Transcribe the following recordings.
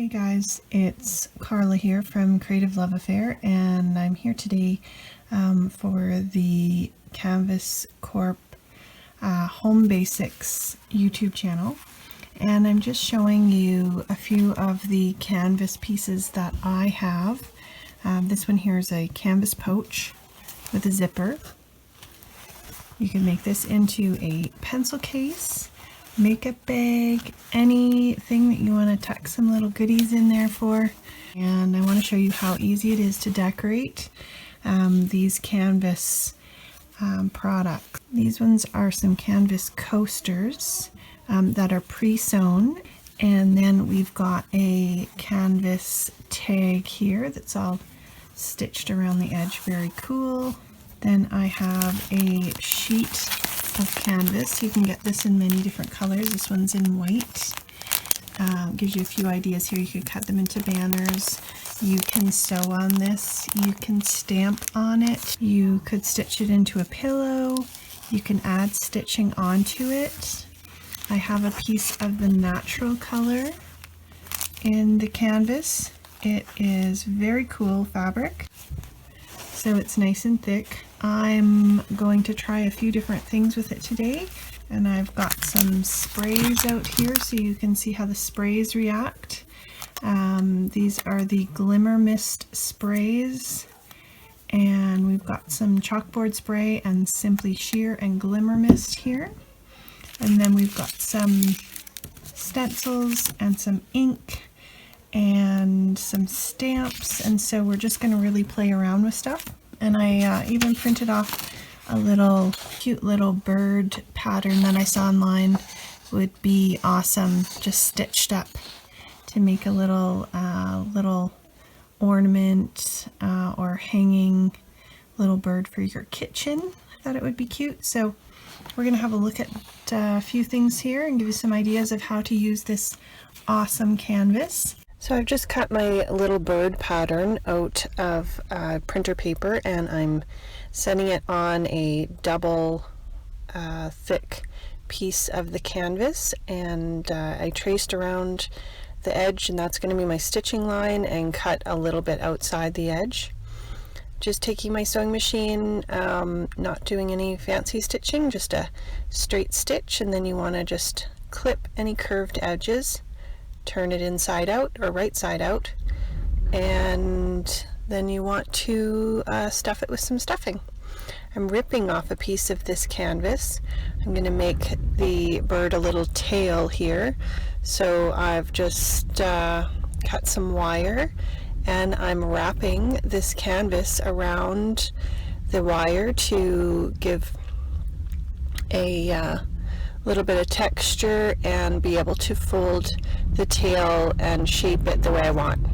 Hey guys, it's Karla here from Creative Love Affair, and I'm here today for the Canvas Corp Home Basics YouTube channel, and I'm just showing you a few of the canvas pieces that I have. This one here is a canvas pouch with a zipper. You can make this into a pencil case, makeup bag, anything that you want to tuck some little goodies in there for. And I want to show you how easy it is to decorate these canvas products. These ones are some canvas coasters that are pre-sewn, and then we've got a canvas tag here that's all stitched around the edge. Very cool. Then I have a sheet of canvas. You can get this in many different colors. This one's in white. Gives you a few ideas here. You could cut them into banners. You can sew on this. You can stamp on it. You could stitch it into a pillow. You can add stitching onto it. I have a piece of the natural color in the canvas. It is very cool fabric, so it's nice and thick. I'm going to try a few different things with it today, and I've got some sprays out here so you can see how the sprays react. These are the Glimmer Mist sprays, and we've got some chalkboard spray and Simply Sheer and Glimmer Mist here, and then we've got some stencils and some ink and some stamps, and so we're just going to really play around with stuff. And I even printed off a little cute little bird pattern that I saw online. Would be awesome just stitched up to make a little little ornament or hanging little bird for your kitchen. I thought it would be cute, so we're gonna have a look at a few things here and give you some ideas of how to use this awesome canvas. So I've just cut my little bird pattern out of printer paper, and I'm setting it on a double thick piece of the canvas, and I traced around the edge, and that's going to be my stitching line, and cut a little bit outside the edge. Just taking my sewing machine, not doing any fancy stitching, just a straight stitch, and then you want to just clip any curved edges. Turn it inside out or right side out, and then you want to stuff it with some stuffing. I'm ripping off a piece of this canvas. I'm going to make the bird a little tail here, so I've just cut some wire, and I'm wrapping this canvas around the wire to give a little bit of texture and be able to fold the tail and shape it the way I want.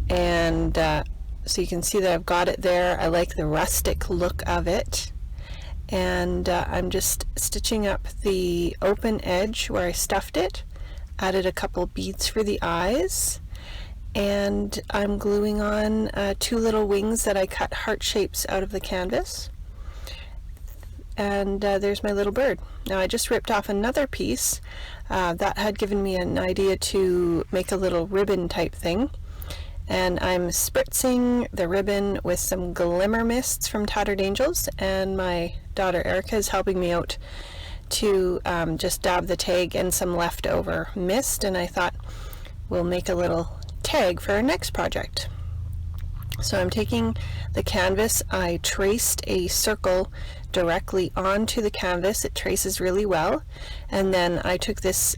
And so you can see that I've got it there. I like the rustic look of it, and I'm just stitching up the open edge where I stuffed it, added a couple beads for the eyes, and I'm gluing on two little wings that I cut heart shapes out of the canvas. And there's my little bird. Now I just ripped off another piece that had given me an idea to make a little ribbon type thing, and I'm spritzing the ribbon with some Glimmer Mists from Tattered Angels, and my daughter Erica is helping me out to just dab the tag in some leftover mist, and I thought we'll make a little tag for our next project. So I'm taking the canvas, I traced a circle directly onto the canvas. It traces really well, and then I took this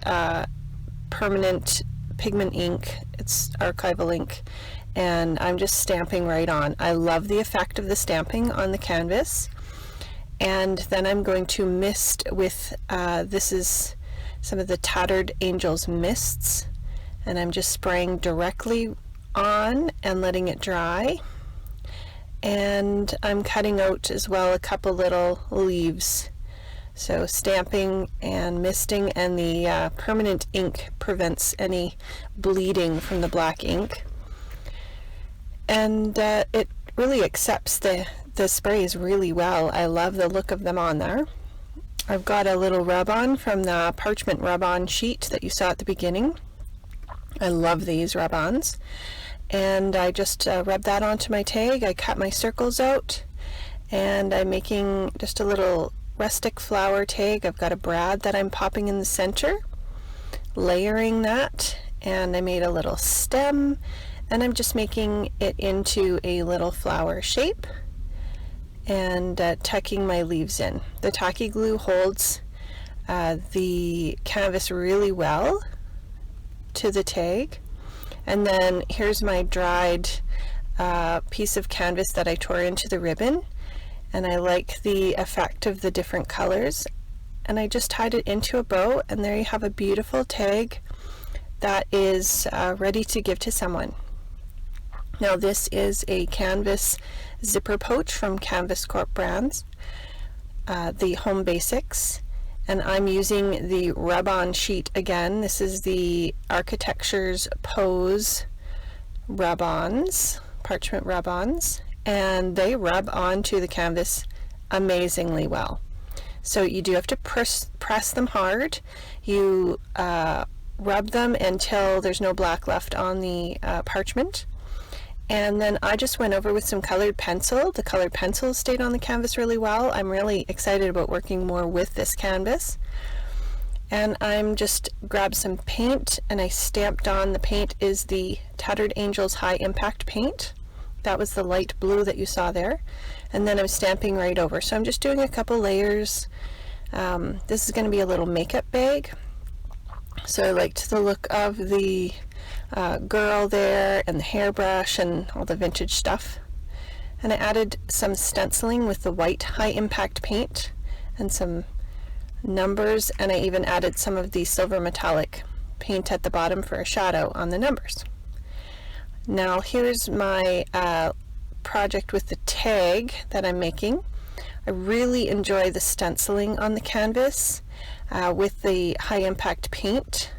permanent pigment ink, it's archival ink, and I'm just stamping right on. I love the effect of the stamping on the canvas. And then I'm going to mist with this is some of the Tattered Angels mists, and I'm just spraying directly on and letting it dry. And I'm cutting out as well a couple little leaves, so stamping and misting, and the permanent ink prevents any bleeding from the black ink, and it really accepts the sprays really well. I love the look of them on there. I've got a little rub-on from the Parchment rub-on sheet that you saw at the beginning, I love these rub-ons. And I just rub that onto my tag. I cut my circles out, and I'm making just a little rustic flower tag. I've got a brad that I'm popping in the center, layering that, and I made a little stem, and I'm just making it into a little flower shape and tucking my leaves in. The tacky glue holds the canvas really well to the tag. And then here's my dried piece of canvas that I tore into the ribbon, and I like the effect of the different colors, and I just tied it into a bow, and there you have a beautiful tag that is ready to give to someone. Now this is a canvas zipper pouch from Canvas Corp brands, the Home Basics, and I'm using the rub-on sheet again. This is the Architextures Pose rub-ons, parchment rub-ons, and they rub onto the canvas amazingly well. So you do have to press them hard. You rub them until there's no black left on the parchment. And then I just went over with some colored pencil. The colored pencil stayed on the canvas really well. I'm really excited about working more with this canvas. And I'm just grabbed some paint, and I stamped on. The paint is the Tattered Angels High Impact paint. That was the light blue that you saw there. And then I'm stamping right over. So I'm just doing a couple layers. This is going to be a little makeup bag. So I liked the look of the girl there, and the hairbrush and all the vintage stuff. And I added some stenciling with the white high impact paint and some numbers, and I even added some of the silver metallic paint at the bottom for a shadow on the numbers. Now here's my project with the tag that I'm making. I really enjoy the stenciling on the canvas with the high impact paint.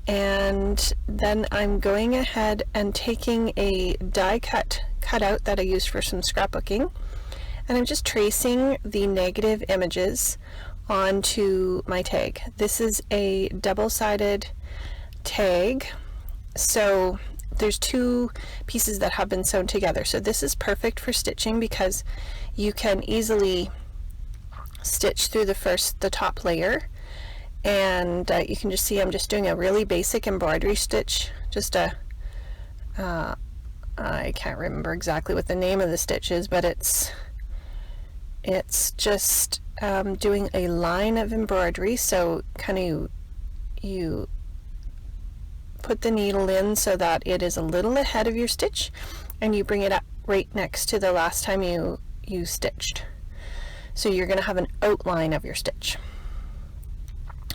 And then I'm going ahead and taking a die cutout that I used for some scrapbooking, and I'm just tracing the negative images onto my tag. This is a double-sided tag, so there's two pieces that have been sewn together. So this is perfect for stitching because you can easily stitch through the top layer. And you can just see I'm just doing a really basic embroidery stitch, just a I can't remember exactly what the name of the stitch is, but it's just doing a line of embroidery. So kind of you put the needle in so that it is a little ahead of your stitch, and you bring it up right next to the last time you stitched. So you're going to have an outline of your stitch.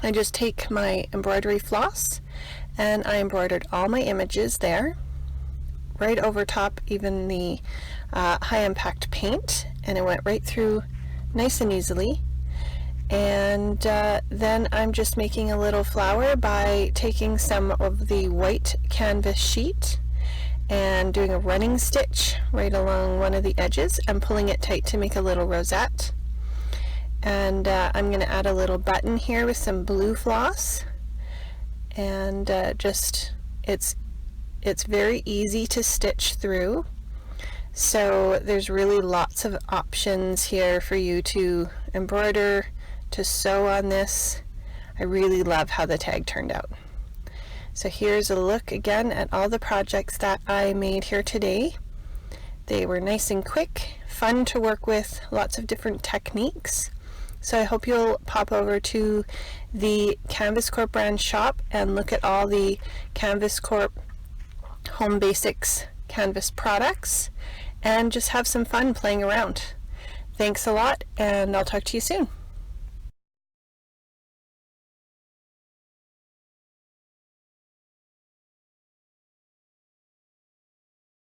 I just take my embroidery floss, and I embroidered all my images there, right over top even the high impact paint, and it went right through nice and easily. And then I'm just making a little flower by taking some of the white canvas sheet and doing a running stitch right along one of the edges and pulling it tight to make a little rosette. And I'm going to add a little button here with some blue floss, and just it's very easy to stitch through, so there's really lots of options here for you to embroider, to sew on this. I really love how the tag turned out. So here's a look again at all the projects that I made here today. They were nice and quick, fun to work with, lots of different techniques. So I hope you'll pop over to the Canvas Corp brand shop and look at all the Canvas Corp Home Basics canvas products and just have some fun playing around. Thanks a lot, and I'll talk to you soon.